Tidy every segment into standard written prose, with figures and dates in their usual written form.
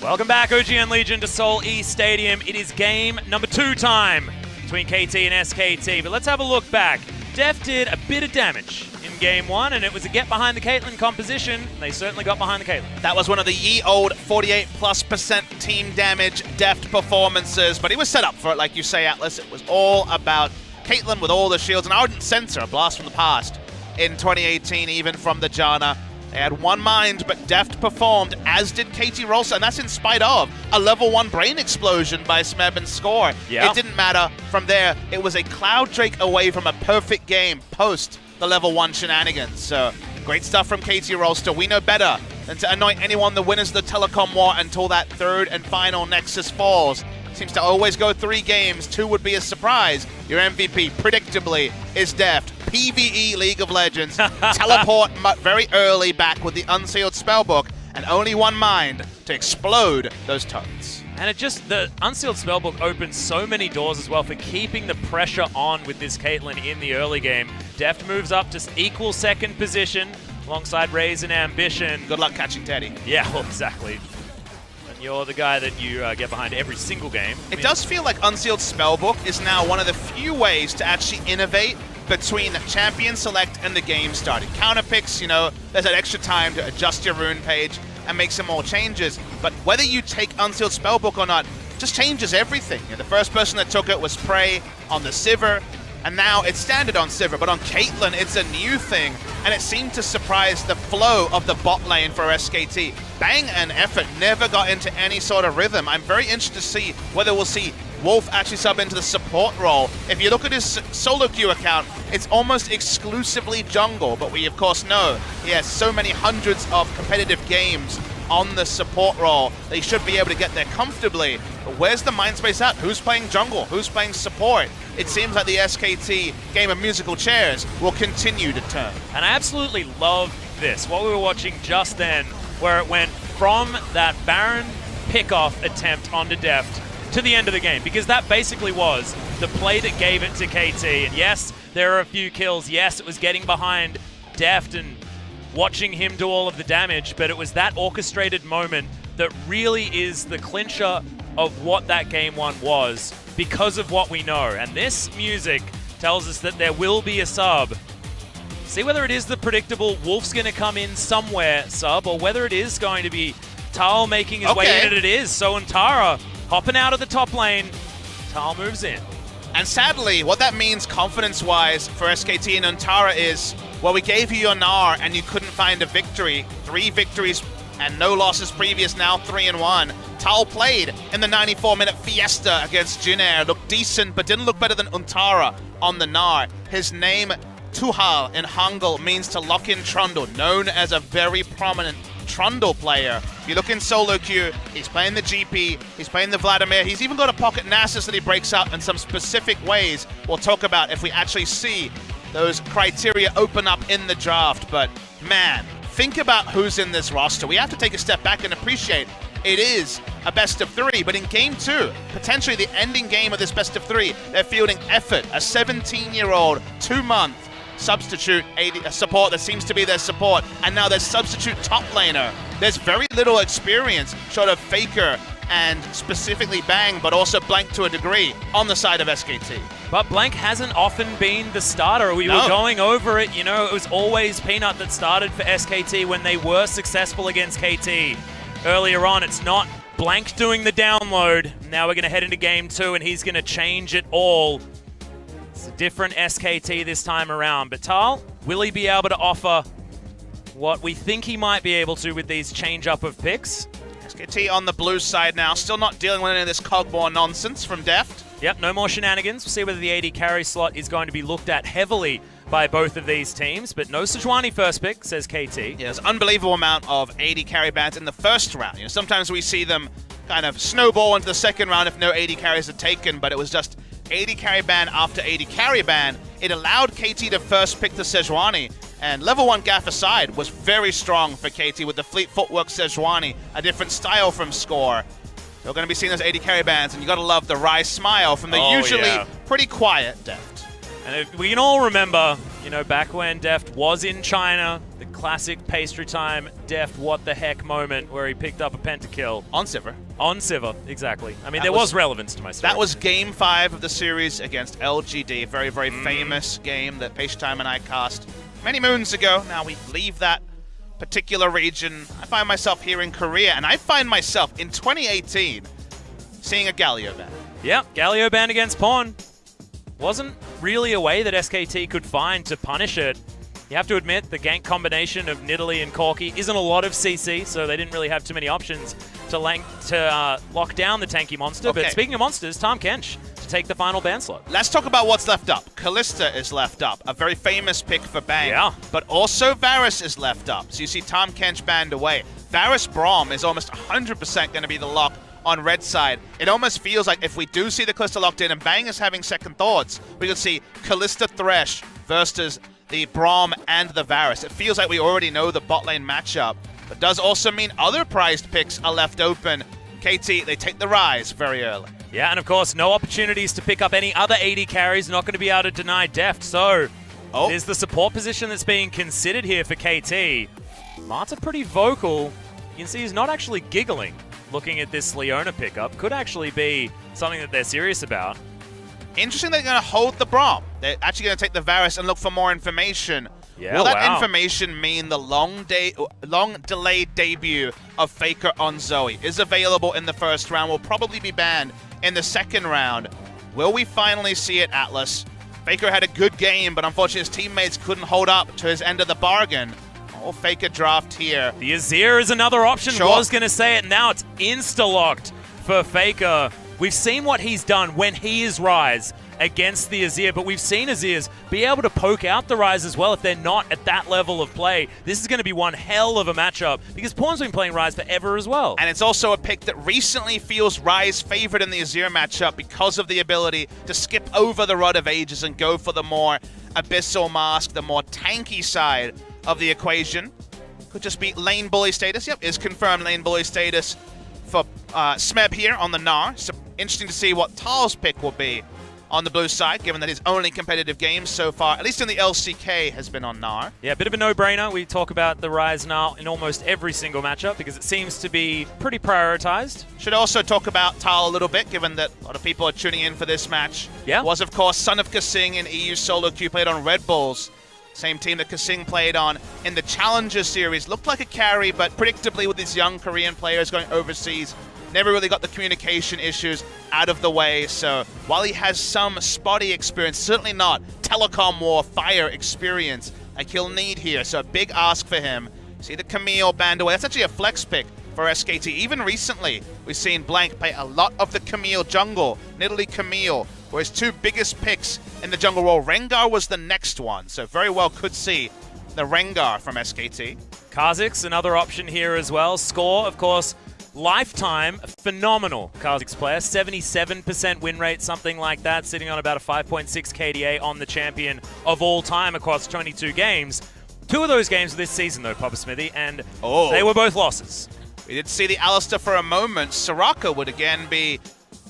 Welcome back, OGN Legion, to Seoul East Stadium. It is game number 2 time between KT and SKT. But let's have a look back. Def did a bit of damage in game 1, and it was a get behind the Caitlyn composition. They certainly got behind the Caitlyn. That was one of the ye old 48+% team damage deft performances, but he was set up for it, like you say, Atlas. It was all about Caitlyn with all the shields, an Ardent Center, a blast from the past in 2018, even from the Janna. They had one mind, but Deft performed, as did KT Rolster, and that's in spite of a level 1 brain explosion by Smeb and Score. Yeah. It didn't matter. From there, it was a Cloud Drake away from a perfect game post the level 1 shenanigans. So, great stuff from KT Rolster. We know better than to anoint anyone the winners of the telecom war until that third and final Nexus falls. Seems to always go 3 games. 2 would be a surprise. Your MVP, predictably, is Deft. PvE League of Legends. Teleport very early back with the unsealed spellbook, and only one mind to explode those turrets. And the unsealed spellbook opens so many doors as well for keeping the pressure on with this Caitlyn in the early game. Deft moves up to equal second position alongside Raze and Ambition. Good luck catching Teddy. Yeah, well, exactly. You're the guy that you get behind every single game. It does feel like Unsealed Spellbook is now one of the few ways to actually innovate between champion select and the game starting. Counter picks, you know, there's that extra time to adjust your rune page and make some more changes. But whether you take Unsealed Spellbook or not just changes everything. You know, the first person that took it was Prey on the Sivir, and now it's standard on Sivir, but on Caitlyn, it's a new thing, and it seemed to surprise the flow of the bot lane for SKT. Bang and Effort never got into any sort of rhythm. I'm very interested to see whether we'll see Wolf actually sub into the support role. If you look at his solo queue account, it's almost exclusively jungle, but we of course know he has so many hundreds of competitive games on the support role. They should be able to get there comfortably. But where's the mind space at? Who's playing jungle? Who's playing support? It seems like the SKT game of musical chairs will continue to turn. And I absolutely love this, what we were watching just then, where it went from that Baron pick-off attempt onto Deft to the end of the game, because that basically was the play that gave it to KT. And yes, there are a few kills. Yes, it was getting behind Deft and watching him do all of the damage, but it was that orchestrated moment that really is the clincher of what that game 1 was, because of what we know. And this music tells us that there will be a sub. See whether it is the predictable Wolf's going to come in somewhere sub, or whether it is going to be Tal making his way in, and it is. So Antara hopping out of the top lane. Tal moves in. And sadly, what that means confidence-wise for SKT and Antara is, well, we gave you your Gnar and you couldn't find a victory. 3 victories and no losses previous, now 3-1. Tal played in the 94-minute Fiesta against Jinair. Looked decent, but didn't look better than Antara on the Gnar. His name, Tuhal in Hangul, means to lock in Trundle, known as a very prominent Trundle player. If you look in solo queue, he's playing the GP, he's playing the Vladimir, he's even got a pocket Nasus that he breaks out in some specific ways we'll talk about if we actually see those criteria open up in the draft. But man, think about who's in this roster. We have to take a step back and appreciate it is a best of 3, but in game 2, potentially the ending game of this best of 3, they're fielding Effort, a 17-year-old, 2-month substitute AD, support that seems to be their support, and now their substitute top laner. There's very little experience, short of Faker and specifically Bang, but also Blank to a degree on the side of SKT. But Blank hasn't often been the starter. We were going over it, you know, it was always Peanut that started for SKT when they were successful against KT. Earlier on, it's not Blank doing the download. Now we're going to head into game 2, and he's going to change it all. It's a different SKT this time around. But Tal, will he be able to offer what we think he might be able to with these change-up of picks? SKT on the blue side now, still not dealing with any of this Cogmore nonsense from Deft. Yep, no more shenanigans. We'll see whether the AD carry slot is going to be looked at heavily by both of these teams, but no Sejuani first pick, says KT. Yeah, there's an unbelievable amount of AD carry bans in the first round. You know, sometimes we see them kind of snowball into the second round if no AD carries are taken, but it was just AD carry ban after AD carry ban. It allowed KT to first pick the Sejuani, and level 1 Gaff aside was very strong for KT with the fleet footwork Sejuani, a different style from Score. We're going to be seeing those AD carry bans, and you got to love the Rise smile from the usually pretty quiet Deft. And if we can all remember, you know, back when Deft was in China, the classic pastry time Deft what the heck moment where he picked up a pentakill. On Sivir. On Sivir, exactly. I mean, there was relevance to my story. That was Game 5 of the series against LGD. Very, very famous game that Pastry Time and I cast many moons ago. Now we leave that particular region. I find myself here in Korea, and I find myself in 2018 seeing a Galio ban. Yeah, Galio ban against Pawn. Wasn't really a way that SKT could find to punish it. You have to admit, the gank combination of Nidalee and Corki isn't a lot of CC, so they didn't really have too many options to lock down the tanky monster. Okay. But speaking of monsters, Tahm Kench to take the final ban slot. Let's talk about what's left up. Kalista is left up, a very famous pick for Bang. Yeah. But also Varus is left up, so you see Tahm Kench banned away. Varus Braum is almost 100% going to be the lock on red side. It almost feels like if we do see the Kalista locked in and Bang is having second thoughts, we could see Kalista Thresh versus the Braum and the Varus. It feels like we already know the bot lane matchup, but does also mean other prized picks are left open. KT, they take the Rise very early. Yeah, and of course, no opportunities to pick up any other AD carries. Not going to be able to deny Deft. So, there's the support position that's being considered here for KT. Marta pretty vocal. You can see he's not actually giggling looking at this Leona pickup. Could actually be something that they're serious about. Interesting they're going to hold the Braum. They're actually going to take the Varus and look for more information. Yeah, will that information mean the long delayed debut of Faker on Zoe is available in the first round, will probably be banned in the second round? Will we finally see it, Atlas? Faker had a good game, but unfortunately his teammates couldn't hold up to his end of the bargain. Oh, Faker draft here. The Azir is another option. Sure. Was going to say it. Now it's insta-locked for Faker. We've seen what he's done when he is Rise against the Azir, but we've seen Azirs be able to poke out the Rise as well if they're not at that level of play. This is going to be one hell of a matchup because Pawn's been playing Rise forever as well. And it's also a pick that recently feels Rise favored in the Azir matchup because of the ability to skip over the Rod of Ages and go for the more Abyssal Mask, the more tanky side of the equation. Could just be lane bully status. Yep, is confirmed lane bully status for Smeb here on the Gnar. So interesting to see what Tal's pick will be on the blue side, given that his only competitive game so far, at least in the LCK, has been on Gnar. Yeah, a bit of a no-brainer. We talk about the Rise Gnar in almost every single matchup because it seems to be pretty prioritized. Should also talk about Tal a little bit, given that a lot of people are tuning in for this match. Yeah. Was, of course, Son of Kasing in EU Solo Queue, played on Red Bulls. Same team that Kasing played on in the Challenger Series. Looked like a carry, but predictably with these young Korean players going overseas, never really got the communication issues out of the way. So while he has some spotty experience, certainly not telecom war fire experience like he'll need here. So a big ask for him. See the Camille banned away. That's actually a flex pick for SKT. Even recently, we've seen Blank play a lot of the Camille jungle. Nidalee Camille were his two biggest picks in the jungle role. Rengar was the next one. So very well could see the Rengar from SKT. Kha'Zix, another option here as well. Score, of course, lifetime, phenomenal Kha'Zix player. 77% win rate, something like that, sitting on about a 5.6 KDA on the champion of all time across 22 games. Two of those games this season, though, Papa Smithy, and they were both losses. We did see the Alistar for a moment. Soraka would again be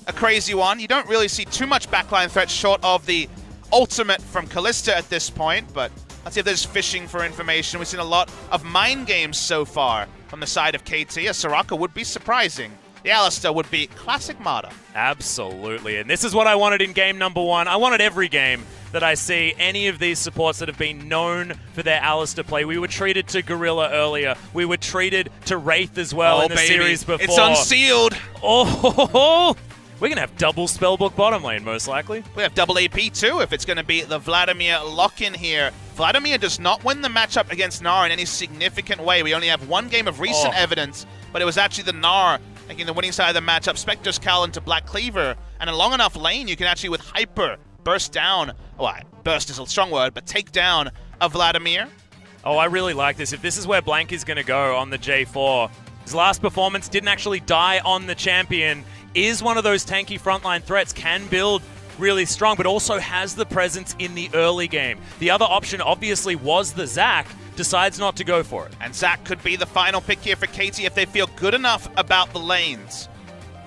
a crazy one. You don't really see too much backline threat short of the ultimate from Kalista at this point, but let's see if there's fishing for information. We've seen a lot of mind games so far from the side of KT. A Soraka would be surprising. The Alistar would be classic Marta. Absolutely, and this is what I wanted in game number one. I wanted every game that I see any of these supports that have been known for their Alistar play. We were treated to Gorilla earlier. We were treated to Wraith as well in the series before. It's unsealed. Oh, we're going to have double Spellbook bottom lane, most likely. We have double AP too, if it's going to be the Vladimir lock-in here. Vladimir does not win the matchup against Gnar in any significant way. We only have one game of recent evidence, but it was actually the Gnar making the winning side of the matchup. Spectre's Cal into Black Cleaver, and a long enough lane, you can actually, with Hyper, burst down. Well, burst is a strong word, but take down of Vladimir. Oh, I really like this. If this is where Blank is going to go on the J4, his last performance didn't actually die on the champion, is one of those tanky frontline threats, can build really strong, but also has the presence in the early game. The other option obviously was the Zac, decides not to go for it. And Zac could be the final pick here for KT if they feel good enough about the lanes.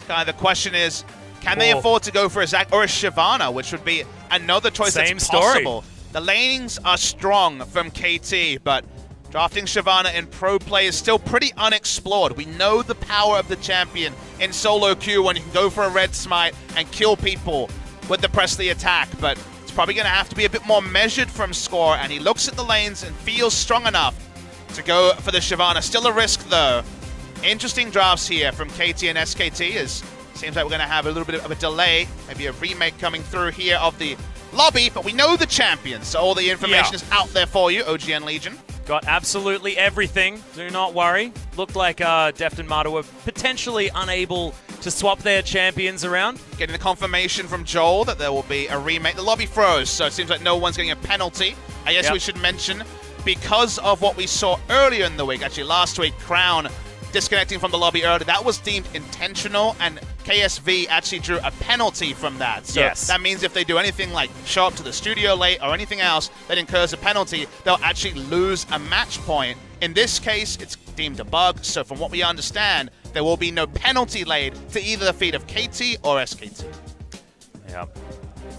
Kind of the question is, can they afford to go for a Zac or a Shyvana, which would be another choice that's possible. The lanings are strong from KT, but drafting Shyvana in pro play is still pretty unexplored. We know the power of the champion in solo queue when you can go for a red smite and kill people with the press the attack, but it's probably going to have to be a bit more measured from Score, and he looks at the lanes and feels strong enough to go for the Shyvana. Still a risk, though. Interesting drafts here from KT and SKT, as seems like we're going to have a little bit of a delay, maybe a remake coming through here of the lobby, but we know the champions, so all the information is out there for you, OGN Legion. Got absolutely everything, do not worry. Looked like Deft and Mata were potentially unable to swap their champions around. Getting the confirmation from Joel that there will be a remake. The lobby froze, so it seems like no one's getting a penalty. I guess we should mention, because of what we saw earlier in the week, actually last week, Crown disconnecting from the lobby early, that was deemed intentional, and KSV actually drew a penalty from that. So that means if they do anything like show up to the studio late or anything else that incurs a penalty, they'll actually lose a match point. In this case, it's deemed a bug, so from what we understand, there will be no penalty laid to either the feet of KT or SKT. Yeah.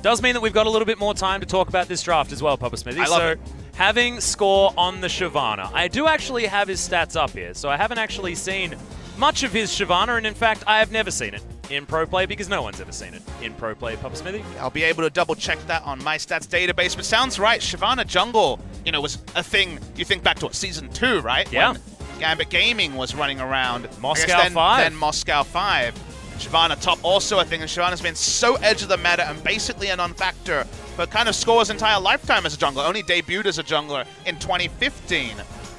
Does mean that we've got a little bit more time to talk about this draft as well, Papa Smithy. I love it. Having Score on the Shyvana, I do actually have his stats up here, so I haven't actually seen much of his Shyvana, and in fact, I have never seen it in pro play because no one's ever seen it in pro play, Papa Smithy. I'll be able to double check that on my stats database, but sounds right. Shyvana jungle, was a thing. You think back to season 2, right? Yeah. When Gambit Gaming was running around. Moscow 5. Then Moscow 5. Shyvana top also a thing, and Shyvana's been so edge of the meta and basically a non-factor, but kind of Score's entire lifetime as a jungler. Only debuted as a jungler in 2015.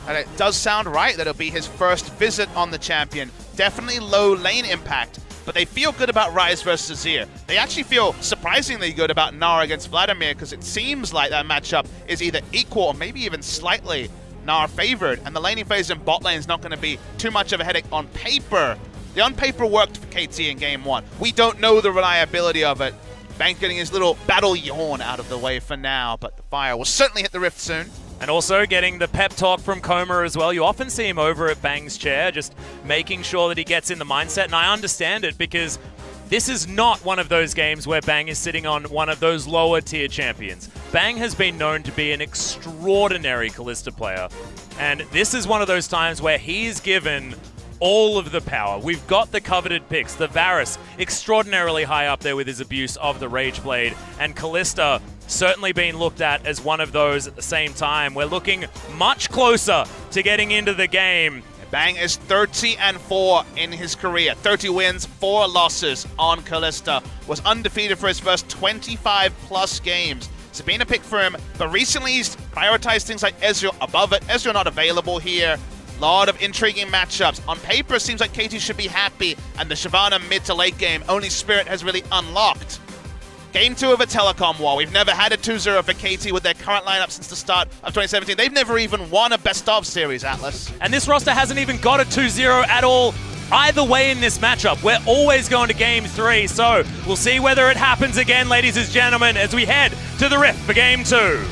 And it does sound right that it'll be his first visit on the champion. Definitely low lane impact, but they feel good about Ryze versus Azir. They actually feel surprisingly good about Gnar against Vladimir, because it seems like that matchup is either equal or maybe even slightly Gnar favored, and the laning phase in bot lane is not going to be too much of a headache on paper. The on paper worked for KT in game 1. We don't know the reliability of it. Bank getting his little battle yawn out of the way for now, but the fire will certainly hit the rift soon. And also getting the pep talk from Coma as well. You often see him over at Bang's chair, just making sure that he gets in the mindset. And I understand it, because this is not one of those games where Bang is sitting on one of those lower tier champions. Bang has been known to be an extraordinary Kalista player. And this is one of those times where he's given all of the power. We've got the coveted picks. The Varus, extraordinarily high up there with his abuse of the Rage Blade. And Kalista, certainly being looked at as one of those at the same time. We're looking much closer to getting into the game. Bang is 30-4 in his career. 30 wins, 4 losses on Kalista. Was undefeated for his first 25-plus games. It's been a pick for him, but recently he's prioritized things like Ezreal above it. Ezreal not available here. Lot of intriguing matchups. On paper, it seems like KT should be happy, and the Shyvana mid to late game, only Spirit has really unlocked. Game 2 of a telecom war. We've never had a 2-0 for KT with their current lineup since the start of 2017. They've never even won a best-of series, Atlas. And this roster hasn't even got a 2-0 at all either way in this matchup. We're always going to game 3, so we'll see whether it happens again, ladies and gentlemen, as we head to the Rift for game 2.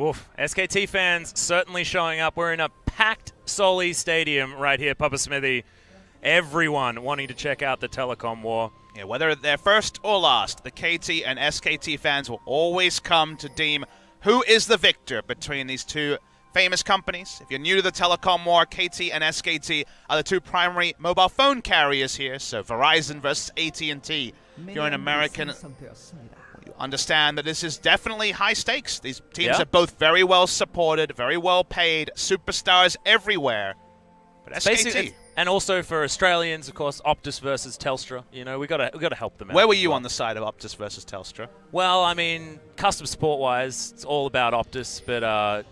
Oof. SKT fans certainly showing up. We're in a packed Soli Stadium right here, Papa Smithy. Everyone wanting to check out the telecom war. Yeah, whether they're first or last, the KT and SKT fans will always come to deem who is the victor between these two famous companies. If you're new to the telecom war, KT and SKT are the two primary mobile phone carriers here, so Verizon versus AT&T. If you're an American, you understand that this is definitely high stakes. These teams are both very well supported, very well paid, superstars everywhere. But SKT. And also for Australians, of course, Optus versus Telstra. You know, we got to help them out. Where were you on the side of Optus versus Telstra? Well, I mean, custom sport-wise, it's all about Optus, but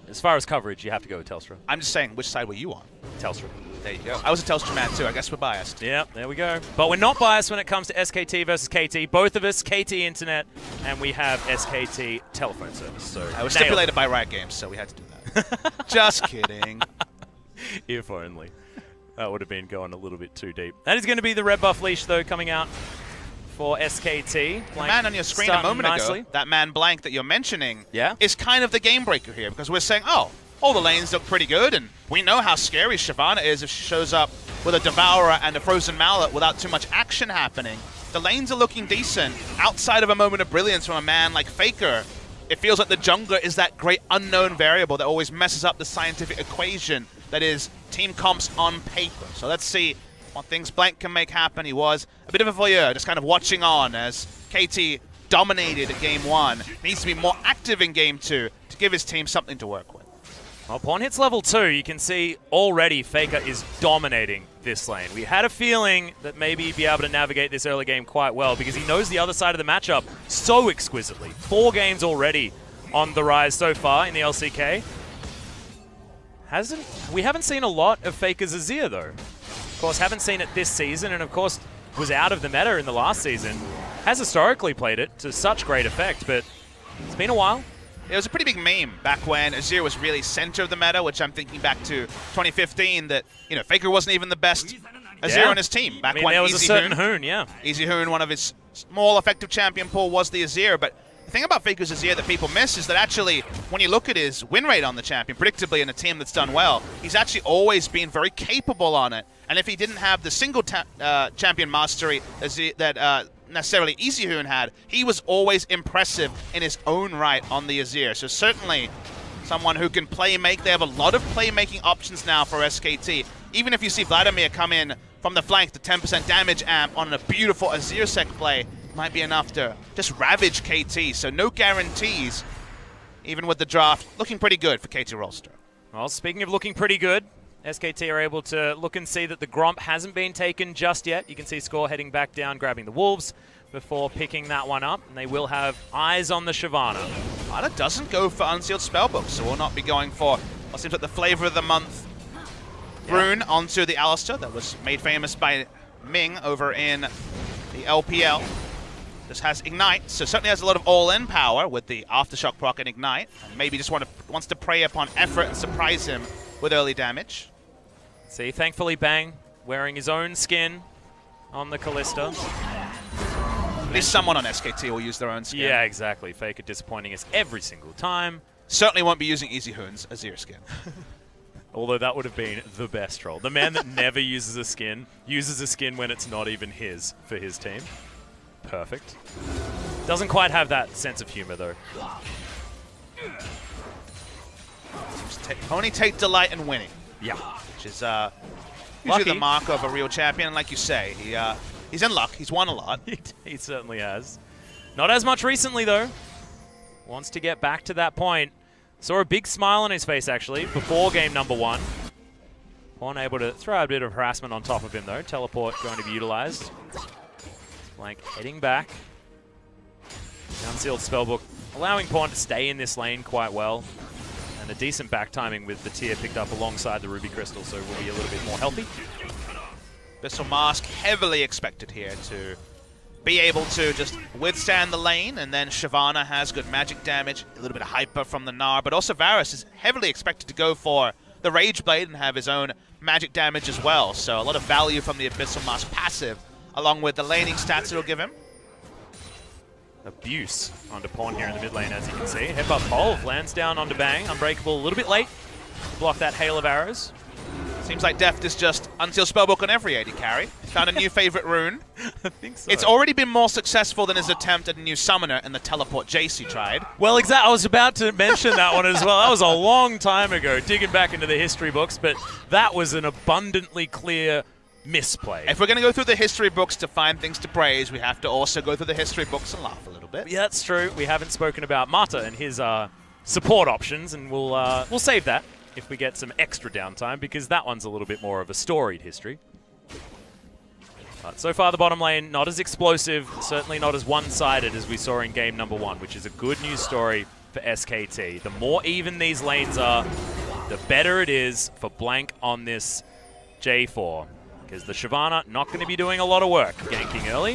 as far as coverage, you have to go with Telstra. I'm just saying, which side were you on? Telstra. There you go. I was a Telstra man too. I guess we're biased. Yeah, there we go. But we're not biased when it comes to SKT versus KT. Both of us, KT Internet, and we have SKT telephone service. So I was stipulated by Riot Games, so we had to do that. Just kidding. If only. That would have been going a little bit too deep. That is going to be the red buff leash, though, coming out for SKT. The man on your screen a moment ago, that man Blank that you're mentioning, is kind of the game breaker here, because we're saying, oh, all the lanes look pretty good, and we know how scary Shyvana is if she shows up with a Devourer and a Frozen Mallet without too much action happening. The lanes are looking decent. Outside of a moment of brilliance from a man like Faker, it feels like the jungler is that great unknown variable that always messes up the scientific equation that is team comps on paper. So let's see what things Blank can make happen. He was a bit of a voyeur, just kind of watching on as KT dominated Game 1. Needs to be more active in Game 2 to give his team something to work with. Well, upon hits level 2, you can see already Faker is dominating this lane. We had a feeling that maybe he'd be able to navigate this early game quite well because he knows the other side of the matchup so exquisitely. 4 games already on the rise so far in the LCK. We haven't seen a lot of Faker's Azir, though. Of course, haven't seen it this season, and of course was out of the meta in the last season. Has historically played it to such great effect, but it's been a while. It was a pretty big meme back when Azir was really center of the meta, which I'm thinking back to 2015, that, you know, Faker wasn't even the best Azir on his team. Back when there was a certain Hoon, Easy Hoon, one of his small effective champion pool, was the Azir, but the thing about Faker's Azir that people miss is that actually, when you look at his win rate on the champion, predictably in a team that's done well, he's actually always been very capable on it. And if he didn't have the single champion mastery that necessarily Easy Hoon had, he was always impressive in his own right on the Azir. So certainly someone who can play-make. They have a lot of playmaking options now for SKT. Even if you see Vladimir come in from the flank to 10% damage amp on a beautiful Azir sec play, might be enough to just ravage KT. So no guarantees, even with the draft. Looking pretty good for KT Rolster. Well, speaking of looking pretty good, SKT are able to look and see that the Gromp hasn't been taken just yet. You can see Score heading back down, grabbing the Wolves before picking that one up. And they will have eyes on the Shyvana. Ada doesn't go for Unsealed Spellbook, so we'll not be going for what seems like the flavor of the month rune onto the Alistar that was made famous by Ming over in the LPL. This has Ignite, so certainly has a lot of all-in power with the Aftershock proc and Ignite. And maybe just wants to prey upon effort and surprise him with early damage. See, thankfully Bang wearing his own skin on the Kalista. At least someone on SKT will use their own skin. Yeah, exactly. Faker disappointing us every single time. Certainly won't be using Easy Hoon's Azir skin. Although that would have been the best troll. The man that never uses a skin when it's not even his for his team. Perfect. Doesn't quite have that sense of humor, though. Only take delight in winning. Yeah. Which is usually the mark of a real champion. And like you say, he's in luck. He's won a lot. He certainly has. Not as much recently, though. Wants to get back to that point. Saw a big smile on his face, actually, before game number 1. One able to throw a bit of harassment on top of him, though. Teleport going to be utilized. Blank heading back. The Unsealed Spellbook allowing Pawn to stay in this lane quite well. And a decent back timing with the tier picked up alongside the Ruby Crystal, so we'll be a little bit more healthy. Abyssal Mask heavily expected here to be able to just withstand the lane, and then Shyvana has good magic damage, a little bit of hyper from the Gnar, but also Varus is heavily expected to go for the Rage Blade and have his own magic damage as well, so a lot of value from the Abyssal Mask passive, along with the laning stats it'll give him. Abuse onto Pawn here in the mid lane, as you can see. Headbutt Pulve lands down onto Bang. Unbreakable a little bit late to block that hail of arrows. Seems like Deft is just Unsealed Spellbook on every AD carry. Found a new favorite rune. I think so. It's already been more successful than his attempt at a new summoner in the Teleport Jace he tried. Well, exactly. I was about to mention that one as well. That was a long time ago, digging back into the history books, but that was an abundantly clear misplay. If we're going to go through the history books to find things to praise, we have to also go through the history books and laugh a little bit. Yeah, that's true. We haven't spoken about Mata and his support options, and we'll save that if we get some extra downtime, because that one's a little bit more of a storied history. But so far the bottom lane, not as explosive, certainly not as one-sided as we saw in game number 1, which is a good news story for SKT. The more even these lanes are, the better it is for Blank on this J4. Because the Shyvana not going to be doing a lot of work ganking early.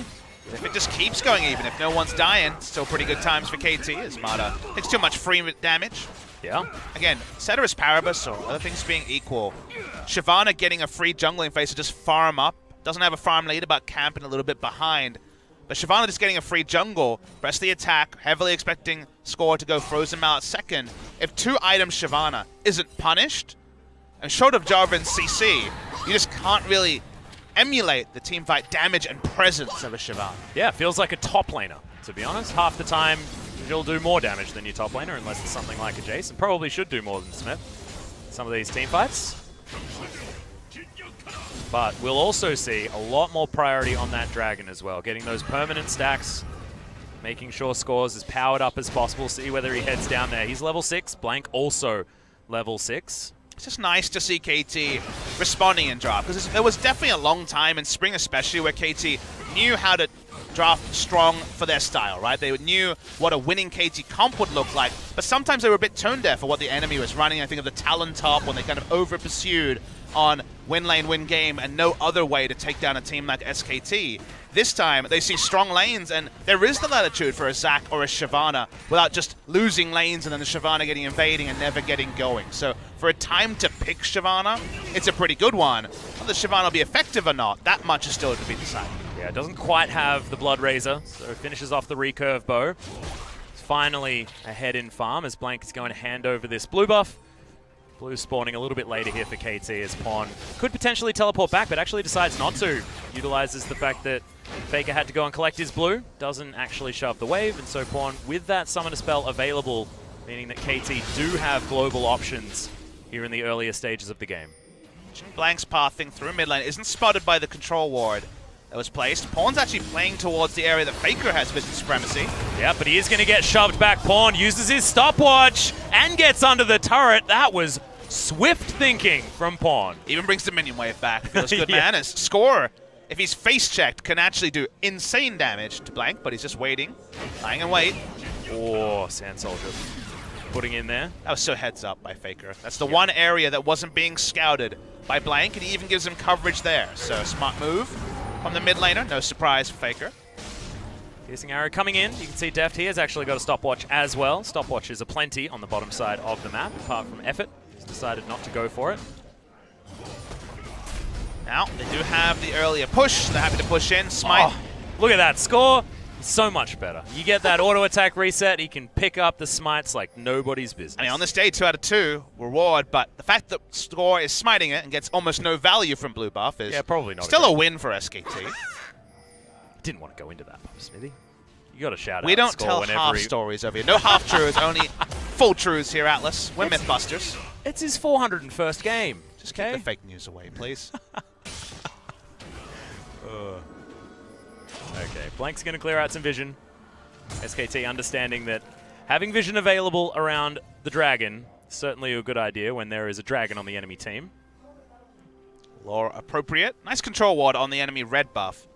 If it just keeps going even, if no one's dying, still pretty good times for KT as Mata takes too much free damage. Yeah. Again, Ceteris Paribus or other things being equal, Shyvana getting a free jungling phase to just farm up. Doesn't have a farm leader, but camping a little bit behind. But Shyvana just getting a free jungle, press the attack, heavily expecting Score to go Frozen Mallet second. If 2-item Shyvana isn't punished, and short of Jarvan's CC, you just can't really emulate the teamfight damage and presence of a Shyvana. Yeah, it feels like a top laner, to be honest. Half the time, you'll do more damage than your top laner, unless it's something like a Jace, and probably should do more than Smith. Some of these teamfights. But we'll also see a lot more priority on that Dragon as well, getting those permanent stacks, making sure Scores as powered up as possible, see whether he heads down there. He's level 6, Blank also level 6. It's just nice to see KT responding in draft, because there was definitely a long time in Spring especially where KT knew how to draft strong for their style, right? They knew what a winning KT comp would look like, but sometimes they were a bit tone deaf for what the enemy was running. I think of the Talon top when they kind of over-pursued on win lane, win game, and no other way to take down a team like SKT. This time, they see strong lanes, and there is the latitude for a Zac or a Shyvana without just losing lanes and then the Shyvana getting invading and never getting going. So for a time to pick Shyvana, it's a pretty good one. Whether Shyvana will be effective or not, that much is still to be decided. Yeah, it doesn't quite have the Blood Razor, so it finishes off the recurve bow. It's finally ahead in farm as Blank is going to hand over this blue buff. Blue spawning a little bit later here for KT as Pawn could potentially teleport back, but actually decides not to. Utilizes the fact that Faker had to go and collect his blue, doesn't actually shove the wave, and so Pawn, with that summoner spell available, meaning that KT do have global options here in the earlier stages of the game. Blank's pathing through mid lane isn't spotted by the control ward that was placed. Pawn's actually playing towards the area that Faker has vision supremacy. Yeah, but he is going to get shoved back. Pawn uses his stopwatch and gets under the turret. That was swift thinking from Pawn. Even brings the minion wave back. Feels good, Yeah. man. As Score, if he's face-checked, can actually do insane damage to Blank, but he's just waiting. Lying in wait. Oh, Sand Soldier putting in there. That was so heads up by Faker. That's the one area that wasn't being scouted by Blank, and he even gives him coverage there. So smart move from the mid laner. No surprise for Faker. Piercing arrow coming in. You can see Deft here has actually got a stopwatch as well. Stopwatches are plenty on the bottom side of the map, apart from effort. He's decided not to go for it. Now, they do have the earlier push, so they're happy to push in. Smite. Oh, look at that. Score is so much better. You get that auto attack reset, he can pick up the smites like nobody's business. I mean, on this day, 2 out of 2 reward, but the fact that Score is smiting it and gets almost no value from blue buff is probably not still a win for SKT. Didn't want to go into that, Smithy. You got to shout out. We don't Score tell whenever half stories over here. No half truths, only full truths here, Atlas. We're Mythbusters. It's his 401st game. Just keep the fake news away, please. Okay, Blank's going to clear out some vision. SKT understanding that having vision available around the dragon is certainly a good idea when there is a dragon on the enemy team. Lore appropriate. Nice control ward on the enemy red buff.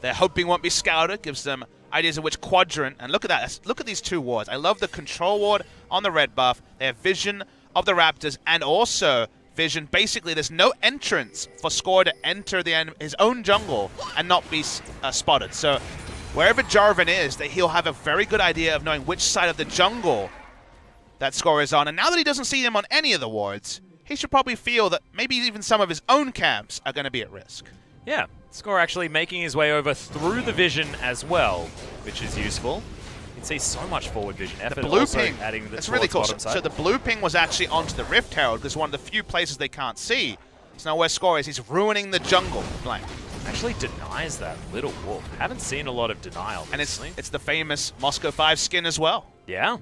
They're hoping won't be scouted. Gives them ideas of which quadrant. And look at that. Look at these 2 wards. I love the control ward on the red buff. They have vision of the Raptors and also vision. Basically, there's no entrance for Score to enter his own jungle and not be spotted. So wherever Jarvan is, he'll have a very good idea of knowing which side of the jungle that Score is on. And now that he doesn't see him on any of the wards, he should probably feel that maybe even some of his own camps are going to be at risk. Yeah, Score actually making his way over through the vision as well, which is useful. You can see so much forward vision effort. The blue also ping, adding that's really cool. Side. So the blue ping was actually onto the Rift Herald because one of the few places they can't see. It's now where Score is. He's ruining the jungle. Blank. Actually denies that little wolf. Haven't seen a lot of denial recently. And it's the famous Moscow 5 skin as well. Yeah.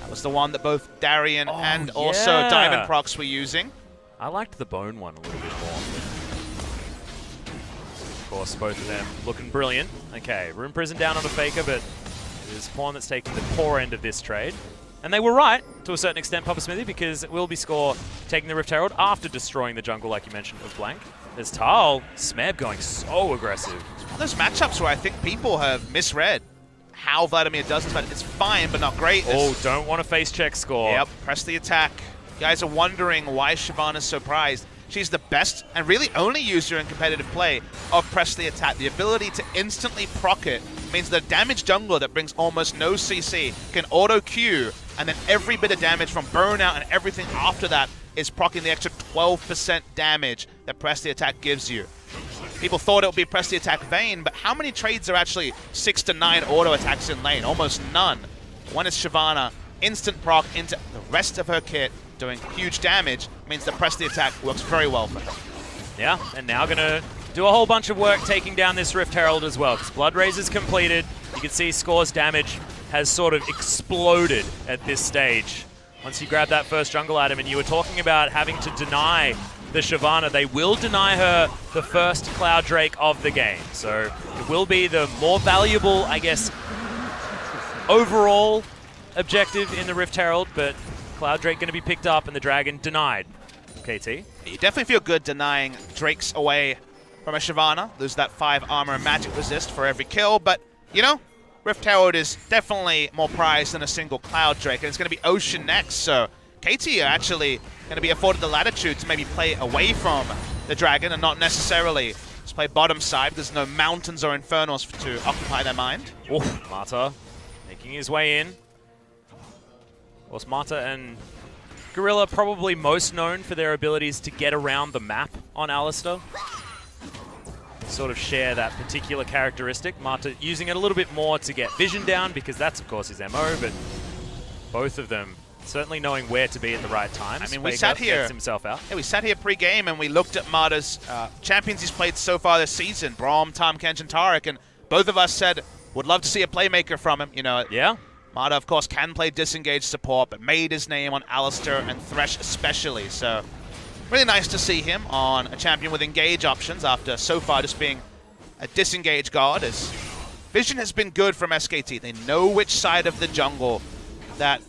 That was the one that both Darian and also Diamond Prox were using. I liked the bone one a little bit more. Of course, both of them looking brilliant. Okay, Rune Prison down on a Faker, but it is Pawn that's taking the poor end of this trade. And they were right, to a certain extent, Papa Smithy, because it will be Score taking the Rift Herald after destroying the jungle, like you mentioned, of Blank. There's Tal, Smeb going so aggressive. Those matchups where I think people have misread how Vladimir does this, but it's fine, but not great. Oh, don't want to face check Score. Yep, press the attack. You guys are wondering why Shyvana's so prized. She's the best and really only user in competitive play of press the attack. The ability to instantly proc it means the damage jungler that brings almost no CC can auto-Q, and then every bit of damage from burnout and everything after that is proccing the extra 12% damage that press the attack gives you. People thought it would be press the attack Vayne, but how many trades are actually 6 to 9 auto attacks in lane? Almost none. One is Shyvana, instant proc into the rest of her kit, doing huge damage, means that press the attack works very well for her. Yeah, and now going to do a whole bunch of work taking down this Rift Herald as well, because Blood Raise is completed. You can see Score's damage has sort of exploded at this stage. Once you grab that first jungle item, and you were talking about having to deny the Shyvana, they will deny her the first Cloud Drake of the game. So it will be the more valuable, I guess, overall objective in the Rift Herald, but Cloud Drake going to be picked up and the Dragon denied. KT? You definitely feel good denying Drakes away from a Shyvana. Lose that 5 armor and magic resist for every kill, but, you know, Rift Herald is definitely more prized than a single Cloud Drake, and it's going to be Ocean next, so KT are actually going to be afforded the latitude to maybe play away from the Dragon and not necessarily just play bottom side. There's no mountains or infernals to occupy their mind. Oof, Mata making his way in. Of course, Mata and Gorilla probably most known for their abilities to get around the map on Alistar. Sort of share that particular characteristic. Mata using it a little bit more to get vision down, because that's, of course, his MO, but both of them certainly knowing where to be at the right time. I mean, we sat here. Gets himself out. Yeah, we sat here pre-game and we looked at Mata's champions he's played so far this season, Braum, Tahm Kench, and Taric, and both of us said, would love to see a playmaker from him. You know, yeah. Mata, of course, can play disengaged support, but made his name on Alistar and Thresh especially. So, really nice to see him on a champion with engage options after so far just being a disengage god. As vision has been good from SKT. They know which side of the jungle that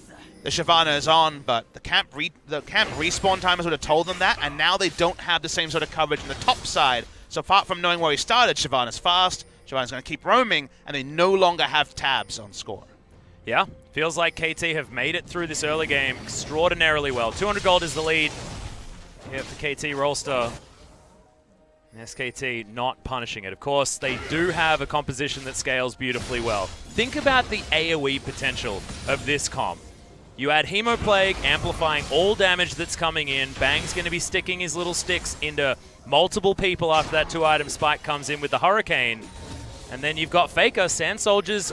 the Shyvana is on, but the camp respawn timers would have told them that, and now they don't have the same sort of coverage on the top side. So apart from knowing where he started, Shyvana's fast, Shyvana's going to keep roaming, and they no longer have tabs on Score. Yeah, feels like KT have made it through this early game extraordinarily well. 200 gold is the lead here for KT Rolster. SKT not punishing it. Of course, they do have a composition that scales beautifully well. Think about the AoE potential of this comp. You add Hemoplague, amplifying all damage that's coming in. Bang's going to be sticking his little sticks into multiple people after that 2-item spike comes in with the Hurricane. And then you've got Faker, Sand Soldiers.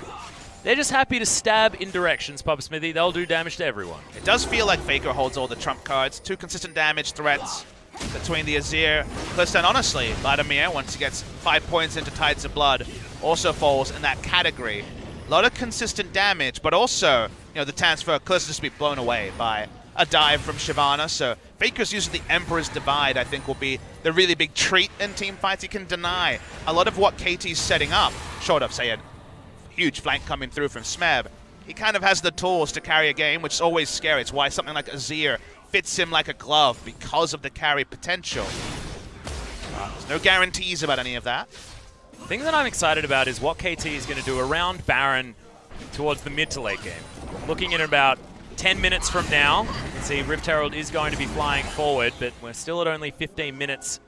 They're just happy to stab in directions, Papa Smithy. They'll do damage to everyone. It does feel like Faker holds all the trump cards. 2 consistent damage threats between the Azir. Plus, and honestly, Vladimir, once he gets 5 points into Tides of Blood, also falls in that category. A lot of consistent damage, but also, you know, the chance for Kalista just to be blown away by a dive from Shyvana. So Faker's use of the Emperor's Divide, I think, will be the really big treat in team fights. He can deny a lot of what KT's setting up, short of, say, a huge flank coming through from Smeb. He kind of has the tools to carry a game, which is always scary. It's why something like Azir fits him like a glove, because of the carry potential. There's no guarantees about any of that. The thing that I'm excited about is what KT is going to do around Baron towards the mid to late game. Looking at about 10 minutes from now, you can see Rift Herald is going to be flying forward, but we're still at only 15 minutes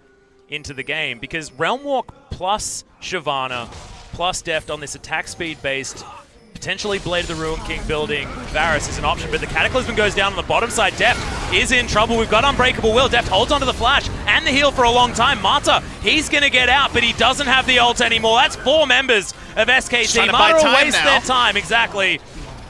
into the game, because Realm Walk plus Shyvana plus Deft on this attack speed based, potentially Blade of the Ruin King building Varus is an option, but the Cataclysm goes down on the bottom side. Deft is in trouble. We've got Unbreakable Will. Deft holds onto the flash and the heal for a long time. Mata, he's going to get out, but he doesn't have the ult anymore. That's 4 members of SKT. Mata will waste their time, exactly.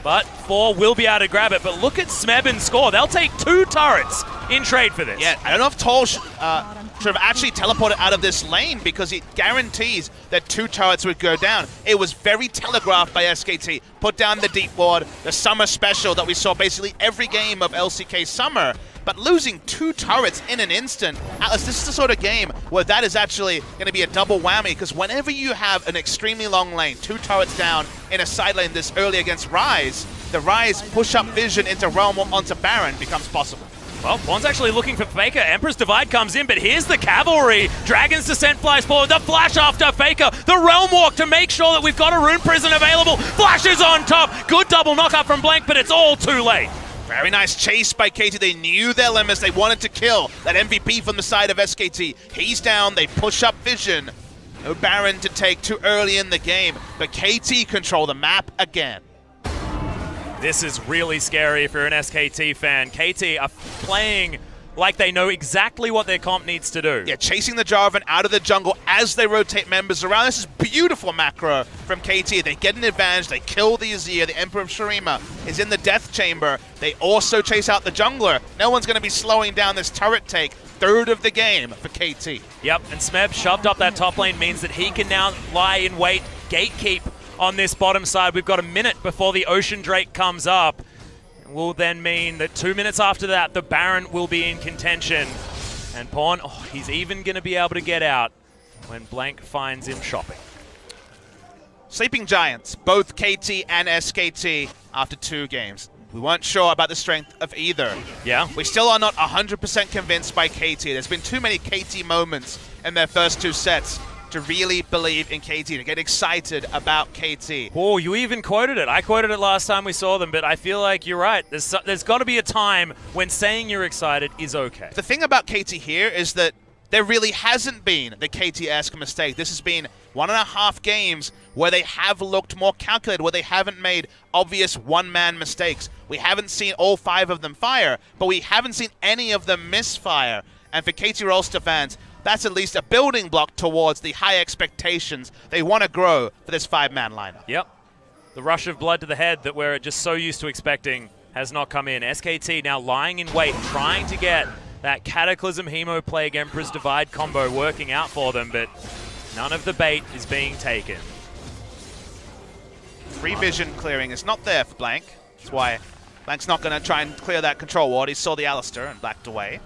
But 4 will be able to grab it. But look at Smeb and Score. They'll take 2 turrets in trade for this. Yeah, I don't know if Tol should have actually teleported out of this lane, because it guarantees that 2 turrets would go down. It was very telegraphed by SKT. Put down the deep ward, the summer special that we saw basically every game of LCK Summer. But losing 2 turrets in an instant, Atlas, this is the sort of game where that is actually going to be a double whammy, because whenever you have an extremely long lane, 2 turrets down in a side lane this early against Ryze, the Rise push-up vision into Realm Walk onto Baron becomes possible. Well, Pawn's actually looking for Faker. Emperor's Divide comes in, but here's the cavalry. Dragon's Descent flies forward. The flash after Faker. The Realm Walk to make sure that we've got a Rune Prison available. Flashes on top. Good double knockup from Blank, but it's all too late. Very nice chase by KT. They knew their limits. They wanted to kill that MVP from the side of SKT. He's down. They push up vision. No Baron to take too early in the game, but KT control the map again. This is really scary if you're an SKT fan. KT are playing like they know exactly what their comp needs to do. Yeah, chasing the Jarvan out of the jungle as they rotate members around. This is beautiful macro from KT. They get an advantage. They kill the Azir. The Emperor of Shurima is in the death chamber. They also chase out the jungler. No one's going to be slowing down this turret take. Third of the game for KT. Yep, and Smeb shoved up that top lane means that he can now lie in wait, gatekeep on this bottom side. We've got a minute before the Ocean Drake comes up. It will then mean that 2 minutes after that, the Baron will be in contention. And Pawn, he's even going to be able to get out when Blank finds him shopping. Sleeping Giants, both KT and SKT after 2 games. We weren't sure about the strength of either. Yeah. We still are not 100% convinced by KT. There's been too many KT moments in their first 2 sets to really believe in KT, to get excited about KT. Oh, you even quoted it. I quoted it last time we saw them, but I feel like you're right. There's got to be a time when saying you're excited is okay. The thing about KT here is that there really hasn't been the KT-esque mistake. This has been 1.5 games where they have looked more calculated, where they haven't made obvious one-man mistakes. We haven't seen all 5 of them fire, but we haven't seen any of them misfire. And for KT Rolster fans, that's at least a building block towards the high expectations they want to grow for this 5-man lineup. Yep. The rush of blood to the head that we're just so used to expecting has not come in. SKT now lying in wait, trying to get that Cataclysm Hemo Plague Emperor's Divide combo working out for them, but none of the bait is being taken. Free vision clearing is not there for Blank. That's why Blank's not going to try and clear that control ward. He saw the Alistair and backed away.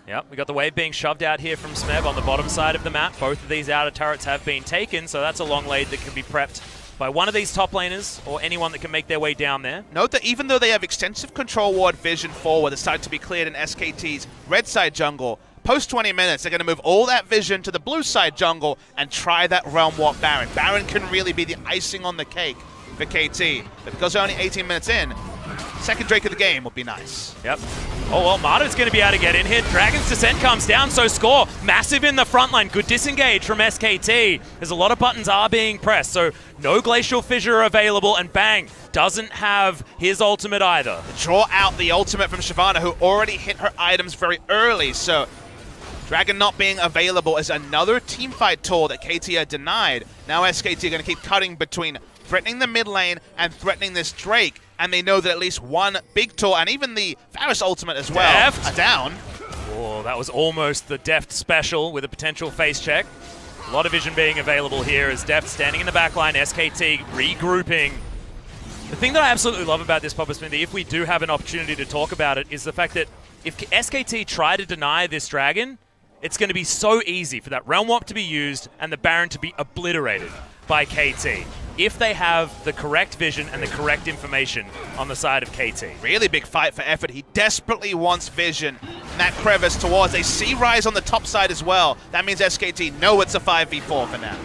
Yep, we got the wave being shoved out here from Smeb on the bottom side of the map. Both of these outer turrets have been taken, so that's a long lead that can be prepped by one of these top laners or anyone that can make their way down there. Note that even though they have extensive control ward vision forward that's starting to be cleared in SKT's red side jungle, post 20 minutes, they're going to move all that vision to the blue side jungle and try that Realm Walk Baron. Baron can really be the icing on the cake for KT, but because they're only 18 minutes in, second Drake of the game would be nice. Yep. Oh, well, Marta's going to be able to get in here. Dragon's Descent comes down, so score. Massive in the front line. Good disengage from SKT. There's a lot of buttons are being pressed, so no Glacial Fissure available, and bang, doesn't have his ultimate either. Draw out the ultimate from Shyvana, who already hit her items very early, so Dragon not being available is another teamfight tool that KT are denied. Now SKT are going to keep cutting between threatening the mid lane and threatening this Drake, and they know that at least one big tool, and even the Varus ultimate as well, Deft. are down. Oh, that was almost the Deft special with a potential face check. A lot of vision being available here as Deft standing in the back line, SKT regrouping. The thing that I absolutely love about this, Papa Smithy, if we do have an opportunity to talk about it, is the fact that if SKT try to deny this Dragon, it's going to be so easy for that Realm Walk to be used and the Baron to be obliterated by KT if they have the correct vision and the correct information on the side of KT. Really big fight for effort. He desperately wants vision in that crevice towards. They see Rise on the top side as well. That means SKT know it's a 5v4 for now.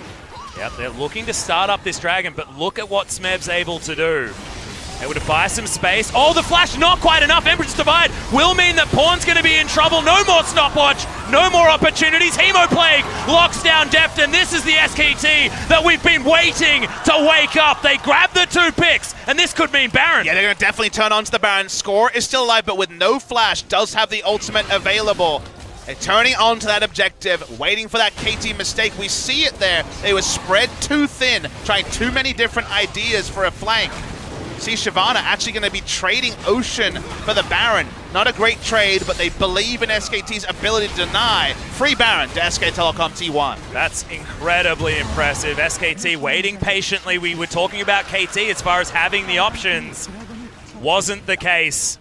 Yep, they're looking to start up this Dragon, but look at what Smeb's able to do. Able to buy some space. Oh, the flash, not quite enough. Emperor's Divide will mean that Pawn's going to be in trouble. No more stopwatch, no more opportunities. Hemo Plague locks down Deft, and this is the SKT that we've been waiting to wake up. They grab the 2 picks, and this could mean Baron. Yeah, they're going to definitely turn on to the Baron. Score is still alive, but with no flash, does have the ultimate available. They're turning on to that objective, waiting for that KT mistake. We see it there. They were spread too thin, trying too many different ideas for a flank. See Shyvana actually going to be trading Ocean for the Baron. Not a great trade, but they believe in SKT's ability to deny. Free Baron to SK Telecom T1. That's incredibly impressive. SKT waiting patiently. We were talking about KT as far as having the options. Wasn't the case.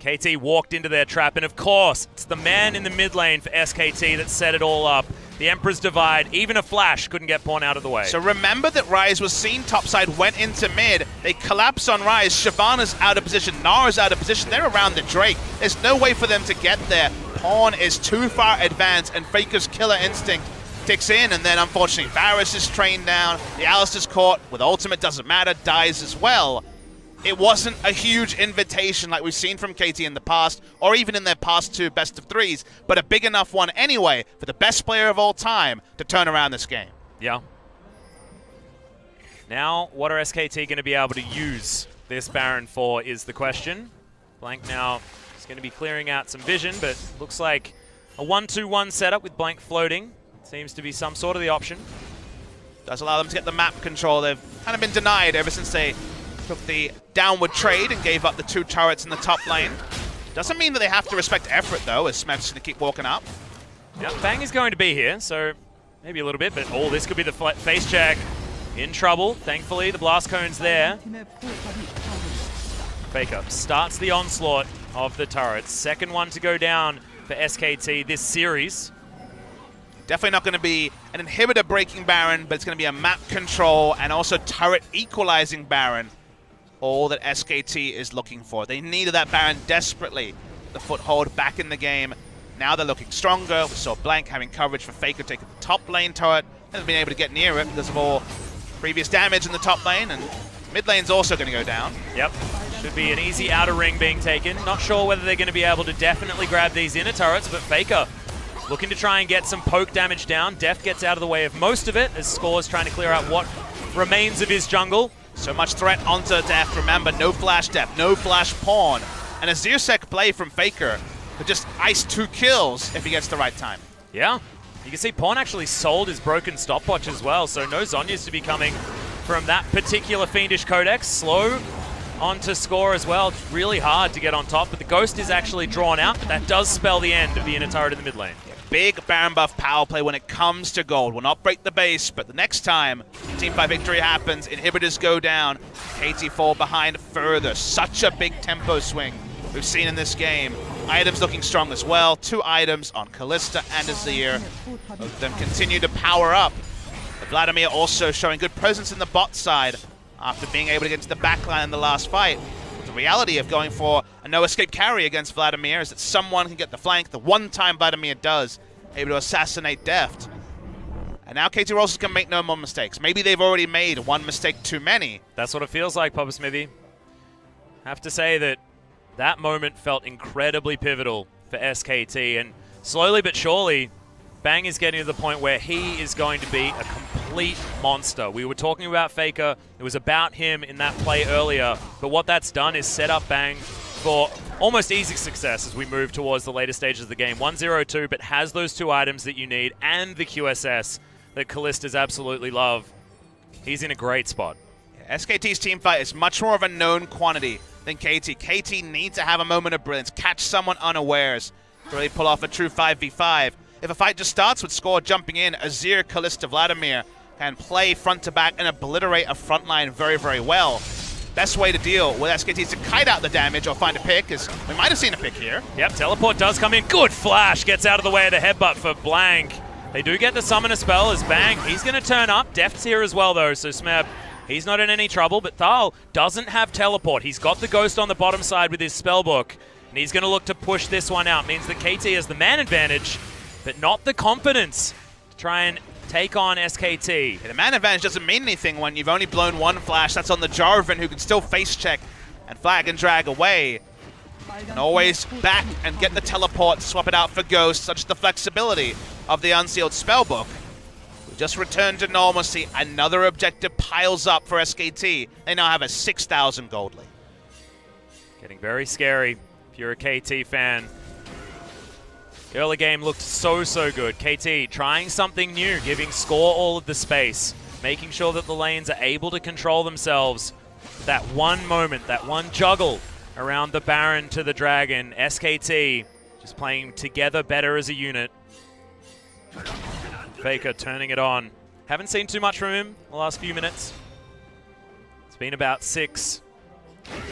KT walked into their trap, and of course, it's the man in the mid lane for SKT that set it all up. The Emperor's Divide, even a flash couldn't get Pawn out of the way. So remember that Ryze was seen topside, went into mid. They collapse on Ryze. Shyvana's out of position. Nara's out of position. They're around the Drake. There's no way for them to get there. Pawn is too far advanced, and Faker's killer instinct kicks in, and then unfortunately Varus is trained down. The Alistar's caught with ultimate, doesn't matter, dies as well. It wasn't a huge invitation like we've seen from KT in the past, or even in their past 2 best of 3s, but a big enough one anyway for the best player of all time to turn around this game. Yeah. Now, what are SKT going to be able to use this Baron for is the question. Blank now is going to be clearing out some vision, but looks like a 1-2-1 setup with Blank floating. Seems to be some sort of the option. Does allow them to get the map control. They've kind of been denied ever since they took the downward trade and gave up the 2 turrets in the top lane. Doesn't mean that they have to respect effort, though, as Smeth's going to keep walking up. Yeah, Bang is going to be here, so maybe a little bit, but oh, this could be the face check. In trouble. Thankfully, the blast cone's there. Faker starts the onslaught of the turrets. Second one to go down for SKT this series. Definitely not going to be an inhibitor breaking Baron, but it's going to be a map control and also turret equalizing Baron. All that SKT is looking for. They needed that Baron desperately. The foothold back in the game. Now they're looking stronger. We saw Blank having coverage for Faker taking the top lane turret. Hasn't been able to get near it because of all previous damage in the top lane, and mid lane's also going to go down. Yep. Should be an easy outer ring being taken. Not sure whether they're going to be able to definitely grab these inner turrets, but Faker looking to try and get some poke damage down. Def gets out of the way of most of it as Score's trying to clear out what remains of his jungle. So much threat onto Def. Remember, no flash Def, no flash Pawn. And a Zircek play from Faker could just ice 2 kills if he gets the right time. Yeah. You can see Pawn actually sold his broken stopwatch as well, so no Zhonya's to be coming from that particular Fiendish Codex. Slow onto Score as well. It's really hard to get on top, but the Ghost is actually drawn out, but that does spell the end of the inner turret in the mid lane. Big Baron buff power play when it comes to gold. Will not break the base, but the next time Teamfight victory happens, inhibitors go down, KT fall behind further. Such a big tempo swing we've seen in this game. Items looking strong as well. 2 items on Kalista and Azir. Both of them continue to power up. But Vladimir also showing good presence in the bot side after being able to get into the backline in the last fight. The reality of going for a no-escape carry against Vladimir is that someone can get the flank. The one time Vladimir does, able to assassinate Deft. And now KT Rolster can make no more mistakes. Maybe they've already made one mistake too many. That's what it feels like, Papa Smithy. Have to say that that moment felt incredibly pivotal for SKT, and slowly but surely, Bang is getting to the point where he is going to be a complete monster. We were talking about Faker. It was about him in that play earlier, but what that's done is set up Bang for almost easy success as we move towards the later stages of the game. 1-0-2, but has those 2 items that you need and the QSS that Kalistas absolutely love. He's in a great spot. SKT's team fight is much more of a known quantity than KT. KT needs to have a moment of brilliance, catch someone unawares to really pull off a true 5v5. If a fight just starts with Score jumping in, Azir, Kalista, Vladimir can play front to back and obliterate a front line very, very well. Best way to deal with SKT is to kite out the damage or find a pick, as we might have seen a pick here. Yep, teleport does come in. Good flash, gets out of the way of the headbutt for Blank. They do get the summoner spell as Bang. He's going to turn up. Deft's here as well, though, so Smeb, he's not in any trouble, but Thal doesn't have teleport. He's got the Ghost on the bottom side with his spellbook, and he's going to look to push this one out. Means that KT has the man advantage, but not the confidence to try and take on SKT. Yeah, the man advantage doesn't mean anything when you've only blown 1 flash. That's on the Jarvan, who can still face check and flag and drag away. And always back and get the teleport, swap it out for Ghost. Such the flexibility of the unsealed spellbook. We just returned to normalcy. Another objective piles up for SKT. They now have a 6,000 gold lead. Getting very scary if you're a KT fan. The early game looked so good. KT trying something new, giving Score all of the space, making sure that the lanes are able to control themselves. That one moment, that one juggle around the Baron to the Dragon. SKT just playing together better as a unit. Faker turning it on. Haven't seen too much from him the last few minutes. It's been about 6.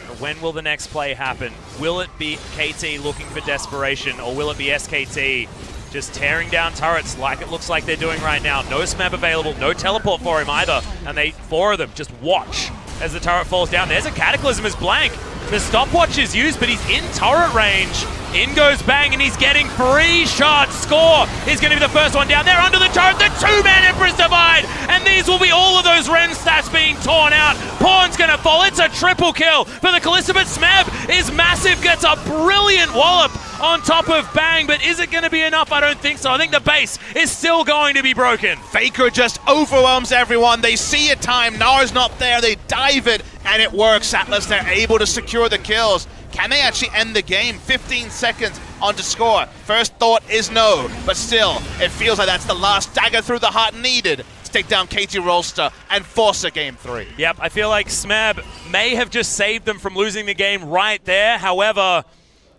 But when will the next play happen? Will it be KT looking for desperation, or will it be SKT just tearing down turrets like it looks like they're doing right now. No Smeb available, no teleport for him either. And 4 of them just watch as the turret falls down. There's a Cataclysm as Blank. The stopwatch is used, but he's in turret range. In goes Bang, and he's getting 3 shots. Score is going to be the first one down there under the turret. The 2-man Empress Divide, and these will be all of those Ren stats being torn out. Pawn's going to fall. It's a triple kill for the Kalista, but Smeb is massive, gets a brilliant wallop on top of Bang, but is it going to be enough? I don't think so. I think the base is still going to be broken. Faker just overwhelms everyone. They see a time. Nara's not there. They dive it, and it works. Atlas, they're able to secure the kills. Can they actually end the game? 15 seconds on to score. First thought is no, but still, it feels like that's the last dagger through the heart needed to take down KT Rolster and force a game 3. Yep, I feel like Smeb may have just saved them from losing the game right there. However,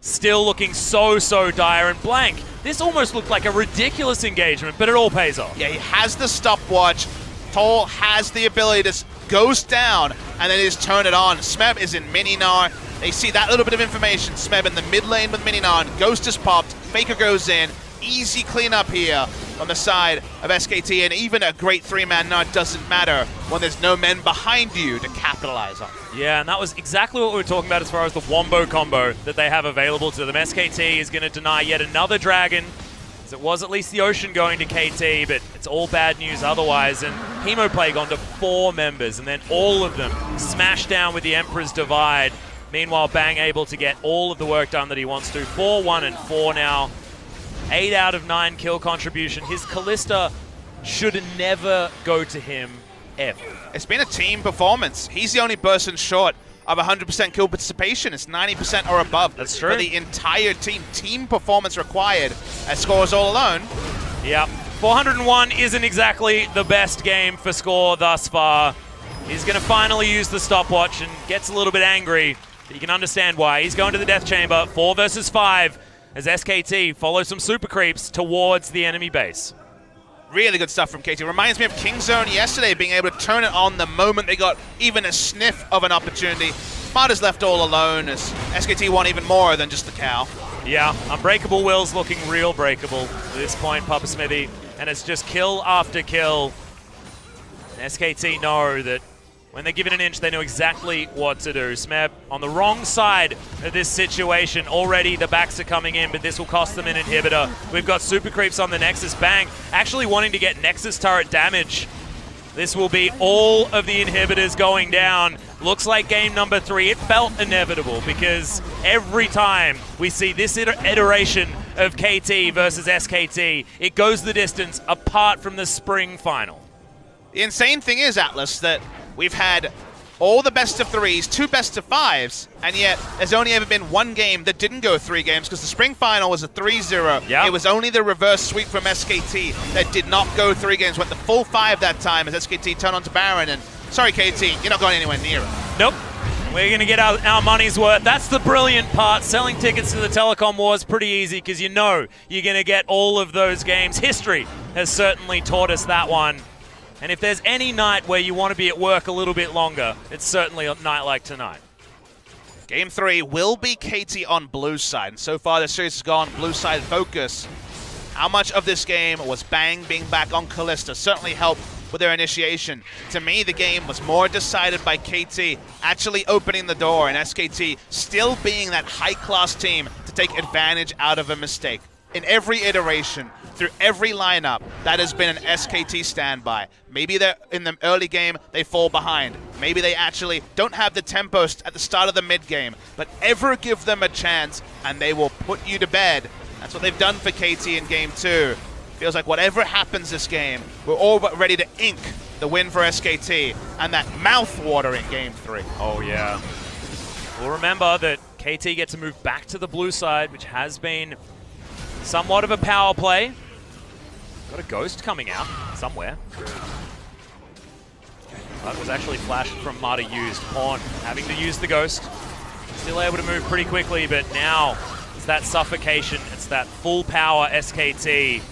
still looking so dire. And Blank, this almost looked like a ridiculous engagement, but it all pays off. Yeah, he has the stopwatch. Toll has the ability to ghost down and then just turn it on. Smeb is in mini-Gnar. They see that little bit of information. Smeb in the mid lane with mini-Gnar. Ghost is popped. Faker goes in. Easy cleanup here on the side of SKT, and even a great 3-man Gnar doesn't matter when there's no men behind you to capitalize on. Yeah, and that was exactly what we were talking about as far as the Wombo combo that they have available to them. SKT is going to deny yet another dragon. It was at least the Ocean going to KT, but it's all bad news otherwise. And Hemoplague onto 4 members, and then all of them smashed down with the Emperor's Divide. Meanwhile, Bang able to get all of the work done that he wants to. 4-1 and 4 now. 8 out of 9 kill contribution. His Kalista should never go to him ever. It's been a team performance. He's the only person short of 100% kill participation. It's 90% or above. That's true. For the entire team. Team performance required as scores all alone. Yep. 401 isn't exactly the best game for Score thus far. He's going to finally use the stopwatch and gets a little bit angry. But you can understand why. He's going to the Death Chamber. 4 versus 5 as SKT follows some super creeps towards the enemy base. Really good stuff from KT. Reminds me of Kingzone yesterday, being able to turn it on the moment they got even a sniff of an opportunity. Smart is left all alone as SKT want even more than just the cow. Yeah, Unbreakable Will's looking real breakable at this point, Papa Smithy. And it's just kill after kill. And SKT know that when they're given an inch, they know exactly what to do. Smeb on the wrong side of this situation. Already the backs are coming in, but this will cost them an inhibitor. We've got super creeps on the Nexus. Bang actually wanting to get Nexus turret damage. This will be all of the inhibitors going down. Looks like game number 3. It felt inevitable because every time we see this iteration of KT versus SKT, it goes the distance apart from the spring final. The insane thing is, Atlas, that we've had all the best of 3s, 2 best of 5s, and yet there's only ever been 1 game that didn't go 3 games because the spring final was a 3-0. Yep. It was only the reverse sweep from SKT that did not go 3 games. Went the full 5 that time as SKT turned on to Baron, and sorry KT, you're not going anywhere near it. Nope. We're going to get our money's worth. That's the brilliant part. Selling tickets to the telecom war is pretty easy because you know you're going to get all of those games. History has certainly taught us that one. And if there's any night where you want to be at work a little bit longer, it's certainly a night like tonight. Game 3 will be KT on blue side. And so far the series has gone blue side focus. How much of this game was Bang being back on Kalista certainly helped with their initiation. To me, the game was more decided by KT actually opening the door and SKT still being that high-class team to take advantage out of a mistake. In every iteration, through every lineup, that has been an SKT standby. Maybe they're in the early game, they fall behind. Maybe they actually don't have the tempo at the start of the mid game, but ever give them a chance and they will put you to bed. That's what they've done for KT in game 2. Feels like whatever happens this game, we're all but ready to ink the win for SKT and that mouth-watering game 3. Oh yeah. We'll remember that KT get to move back to the blue side, which has been somewhat of a power play. Got a ghost coming out somewhere. That was actually flashed from Marta used. Pawn having to use the ghost. Still able to move pretty quickly, but now it's that suffocation. It's that full power SKT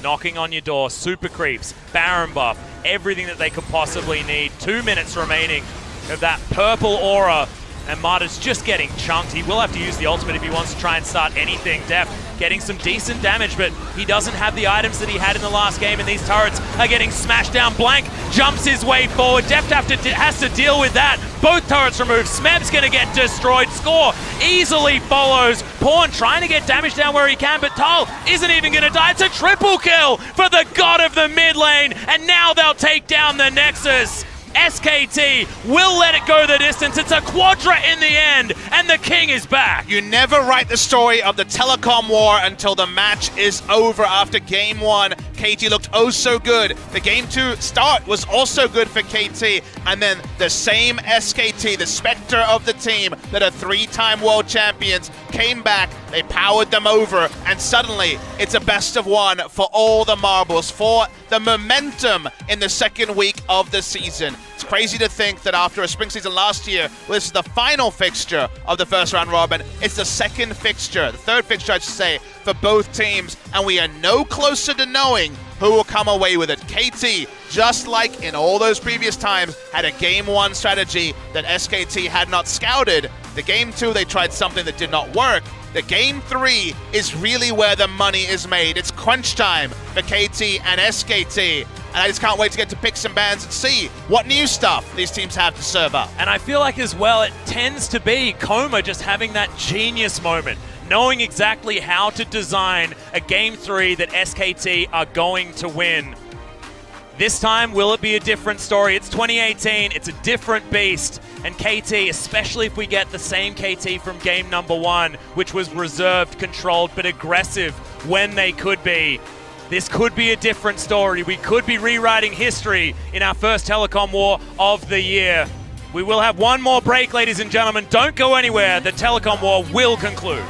knocking on your door. Super creeps, Baron buff, everything that they could possibly need. 2 minutes remaining of that purple aura. And Marta's just getting chunked. He will have to use the ultimate if he wants to try and start anything. Deft getting some decent damage, but he doesn't have the items that he had in the last game, and these turrets are getting smashed down. Blank jumps his way forward. Deft has to deal with that. Both turrets removed. Smeb's going to get destroyed. Score easily follows. Pawn trying to get damage down where he can, but Tal isn't even going to die. It's a triple kill for the god of the mid lane, and now they'll take down the Nexus. SKT will let it go the distance. It's a quadra in the end, and the king is back. You never write the story of the telecom war until the match is over. After game 1, KT looked oh so good. The game 2 start was also good for KT, and then the same SKT, the specter of the team that are 3-time world champions, came back, they powered them over, and suddenly it's a best of 1 for all the marbles, for the momentum in the second week of the season. It's crazy to think that after a spring season last year, well, this is the final fixture of the first round robin. It's the second fixture, the third fixture I should say, for both teams, and we are no closer to knowing who will come away with it. KT, just like in all those previous times, had a game 1 strategy that SKT had not scouted. The game 2, they tried something that did not work. The game 3 is really where the money is made. It's crunch time for KT and SKT. And I just can't wait to get to picks and bans and see what new stuff these teams have to serve up. And I feel like as well, it tends to be Coma just having that genius moment, knowing exactly how to design a game 3 that SKT are going to win. This time, will it be a different story? It's 2018, it's a different beast. And KT, especially if we get the same KT from game number 1, which was reserved, controlled, but aggressive when they could be, this could be a different story. We could be rewriting history in our first telecom war of the year. We will have one more break, ladies and gentlemen. Don't go anywhere. The telecom war will conclude.